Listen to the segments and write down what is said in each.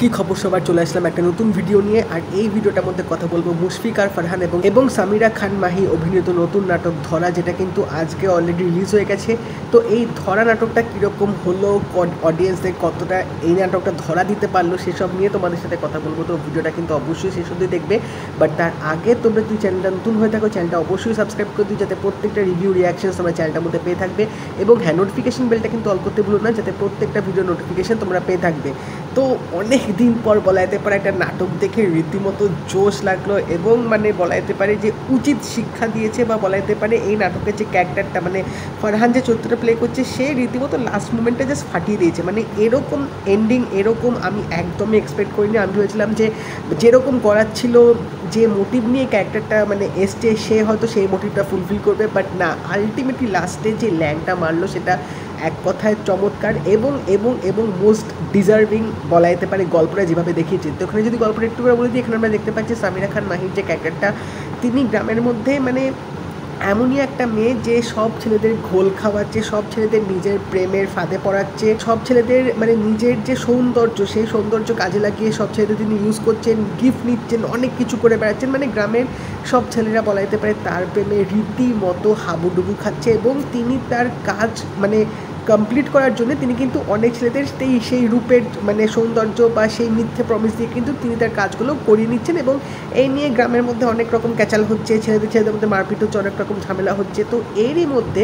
কি খবর সবার, চলে আসলাম একটা নতুন ভিডিও নিয়ে। আর এই ভিডিওটার মধ্যে কথা বলবো মুশফিক আর ফারহান এবং সামিরা খান মাহি অভিনীত নতুন নাটক ধরা, যেটা কিন্তু আজকে অলরেডি রিলিজ হয়ে গেছে। তো এই ধরা নাটকটা কীরকম হলো, অডিয়েন্সদের কতটা এই নাটকটা ধরা দিতে পারলো, সেসব নিয়ে তোমাদের সাথে কথা বলবো। তো ভিডিওটা কিন্তু অবশ্যই শেষ অবধি দেখবে। বাট তার আগে তোমরা যদি চ্যানেলটা নতুন হয়ে থাকো, চ্যানেলটা অবশ্যই সাবস্ক্রাইব করে দিও, যাতে প্রত্যেকটা রিভিউ রিয়াকশনস তোমরা চ্যানেলটার মধ্যে পেয়ে থাকবে। এবং হ্যাঁ, নোটিফিকেশন বেলটা কিন্তু অল করতে ভুলো না, যাতে প্রত্যেকটা ভিডিও নোটিফিকেশন তোমরা পেয়ে থাকবে। তো অনেক দিন পর বলা যেতে পারে একটা নাটক দেখে রীতিমতো জোশ লাগলো, এবং মানে বলা যেতে পারে যে উচিত শিক্ষা দিয়েছে, বা বলা যেতে পারে এই নাটকের যে ক্যারেক্টারটা মানে ফারহান যে চরিত্রটা প্লে করছে, সে রীতিমতো লাস্ট মোমেন্টে জাস্ট ফাটিয়ে দিয়েছে। মানে এরকম এন্ডিং এরকম আমি একদমই এক্সপেক্ট করিনি। আমি ভেবেছিলাম যে যেরকম করার ছিল, যে মোটিভ নিয়ে ক্যারেক্টারটা মানে এসছে, সে হয়তো সেই মোটিভটা ফুলফিল করবে। বাট না, আলটিমেটলি লাস্টে যে ল্যাংটা মারলো সেটা এক কথায় চমৎকার এবং এবং এবং মোস্ট ডিজার্ভিং বলা যেতে পারে গল্পটা যেভাবে দেখিয়েছে। তো ওখানে যদি গল্পটা একটু করে বলে দিই, এখানে আমরা দেখতে পাচ্ছি সামিরা খান মাহির যে ক্যারেক্টারটা, তিনি গ্রামের মধ্যে মানে এমনই একটা মেয়ে যে সব ছেলেদের ঘোল খাওয়াচ্ছে, সব ছেলেদের নিজের প্রেমের ফাঁদে পড়াচ্ছে, সব ছেলেদের মানে নিজের যে সৌন্দর্য, সেই সৌন্দর্য কাজে লাগিয়ে সব ছেলেদের তিনি ইউজ করছেন, গিফট নিচ্ছেন, অনেক কিছু করে বেড়াচ্ছেন। মানে গ্রামের সব ছেলেরা বলা যেতে পারে তার প্রেমে রীতিমতো হাবুডুবু খাচ্ছে, এবং তিনি তার কাজ মানে কমপ্লিট করার জন্য তিনি কিন্তু অনেক ছেলেদের সেই রূপের মানে সৌন্দর্য বা সেই মিথ্যে প্রমিস দিয়ে কিন্তু তিনি তার কাজগুলো করিয়ে নিচ্ছেন। এবং এই নিয়ে গ্রামের মধ্যে অনেক রকম ক্যাচাল হচ্ছে, ছেলেদের মধ্যে মারপিট হচ্ছে, অনেক রকম ঝামেলা হচ্ছে। তো এরই মধ্যে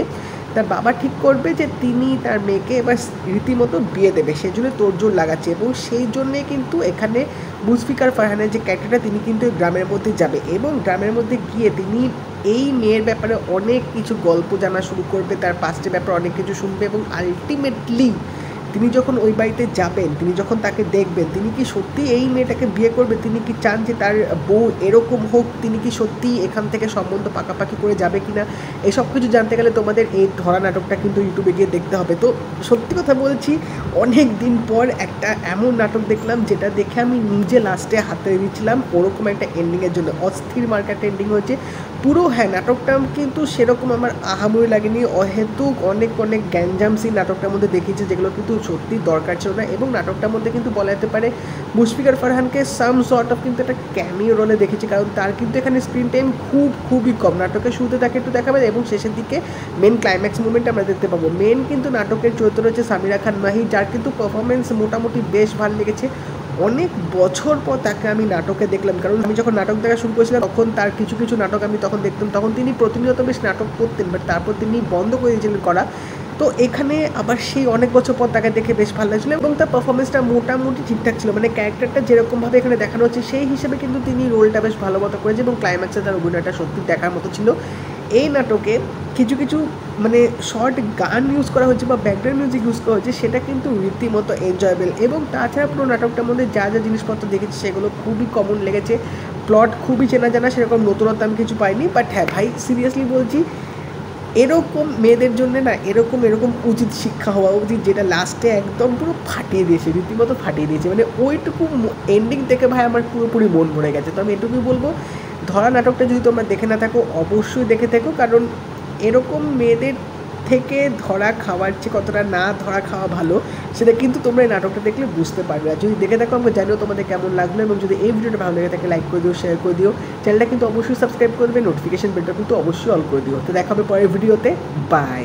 তার বাবা ঠিক করবে যে তিনি তার মেয়েকে এবার রীতিমতো বিয়ে দেবে, সেই জন্য তোড়জোড় লাগাচ্ছে। এবং সেই জন্যে কিন্তু এখানে মুশফিক আর ফারহানের যে ক্যারেক্টারটা, তিনি কিন্তু গ্রামের মধ্যে যাবে, এবং গ্রামের মধ্যে গিয়ে তিনি এই মেয়ের ব্যাপারে অনেক কিছু গল্প জানা শুরু করবে, তার পাস্টের ব্যাপারে অনেক কিছু শুনবে। এবং আলটিমেটলি তিনি যখন ওই বাড়িতে যাবেন, তিনি যখন তাকে দেখবেন, তিনি কি সত্যি এই মেয়েটাকে বিয়ে করবে, তিনি কি চান যে তার বউ এরকম হোক, তিনি কি সত্যি এখান থেকে সম্বন্ধ পাকাপাকি করে যাবে কিনা, এসব কিছু জানতে গেলে তোমাদের এই ধরা নাটকটা কিন্তু ইউটিউবে গিয়ে দেখতে হবে। তো সত্যি কথা বলছি, অনেক দিন পর একটা এমন নাটক দেখলাম যেটা দেখে আমি নিজে লাস্টে হাতে দিচ্ছিলাম ওরকম একটা এন্ডিংয়ের জন্য। অস্থির মার্কেট এন্ডিং হচ্ছে পুরো। হ্যাঁ, নাটকটা কিন্তু সেরকম আমার আহামরি লাগেনি, অহেতুক অনেক অনেক গ্যাঞ্জাম সিন নাটকটার মধ্যে দেখিয়েছে, যেগুলো কিন্তু সত্যি দরকার ছিল না। এবং নাটকটার মধ্যে কিন্তু বলা যেতে পারে মুশফিক আর ফারহানকে সাম সর্ট অফ কিন্তু একটা ক্যামিও রোলে দেখেছি, কারণ তার কিন্তু এখানে স্ক্রিন টাইম খুবই কম। নাটকের শুরুতে তাকে একটু দেখাবে, এবং শেষের দিকে মেন ক্লাইম্যাক্স মুভমেন্ট আমরা দেখতে পাবো। মেন কিন্তু নাটকের চরিত্র হচ্ছে সামিরা খান মাহি, যার কিন্তু পারফরমেন্স মোটামুটি বেশ ভালো লেগেছে। অনেক বছর পর তাকে আমি নাটকে দেখলাম, কারণ আমি যখন নাটক দেখা শুরু করেছিলাম তখন তার কিছু কিছু নাটক আমি তখন দেখতাম, তখন তিনি প্রতিনিয়ত বেশ নাটক করতেন, বাট তারপর তিনি বন্ধ করে দিয়েছিলেন করা। তো এখানে আবার সেই অনেক বছর পর তাকে দেখে বেশ ভালো লাগছিলো, এবং তার পারফরমেন্সটা মোটামুটি ঠিকঠাক ছিল। মানে ক্যারেক্টারটা যেরকমভাবে এখানে দেখানো হচ্ছে সেই হিসেবে কিন্তু তিনি রোলটা বেশ ভালো মতো করেছে, এবং ক্লাইম্যাক্সে তার অভিনয়টা সত্যি দেখার মতো ছিল। এই নাটকে কিছু কিছু মানে শর্ট গান ইউজ করা হয়েছে বা ব্যাকগ্রাউন্ড মিউজিক ইউজ করা হয়েছে, সেটা কিন্তু রীতিমতো এনজয়েবল। এবং তাছাড়া পুরো নাটকটার মধ্যে যা যা জিনিসপত্র দেখেছি সেগুলো খুবই কমন লেগেছে, প্লট খুবই চেনা জানা, সেরকম নতুনত্ব আমি কিছু পাইনি। বাট হ্যাঁ ভাই, সিরিয়াসলি বলছি, এরকম মেয়েদের জন্য না এরকম উচিত শিক্ষা হওয়া উচিত, যেটা লাস্টে একদম পুরো ফাটিয়ে দিয়েছে, রীতিমতো ফাটিয়ে দিয়েছে। মানে ওইটুকু এন্ডিং থেকে ভাই আমার পুরোপুরি মন ভরে গেছে। তো আমি এটুকুই বলবো, ধরা নাটকটা যদি তোমরা দেখে না থাকো অবশ্যই দেখে থাকো, কারণ এরকম মেয়েদের থেকে ধরা খাওয়ার চেয়ে কতটা না ধরা খাওয়া ভালো, সেটা কিন্তু তোমরা এই নাটকটা দেখলে বুঝতে পারবে। আর যদি দেখে থাকো আমাকে জানিও তোমাদের কেমন লাগলো, এবং যদি এই ভিডিওটা ভালো লেগে থাকে লাইক করে দিও, শেয়ার করে দিও, চ্যানেলটা কিন্তু অবশ্যই সাবস্ক্রাইব করবে, নোটিফিকেশন বেলটা কিন্তু অবশ্যই অল করে দিও। তো দেখা হবে পরের ভিডিওতে, বাই।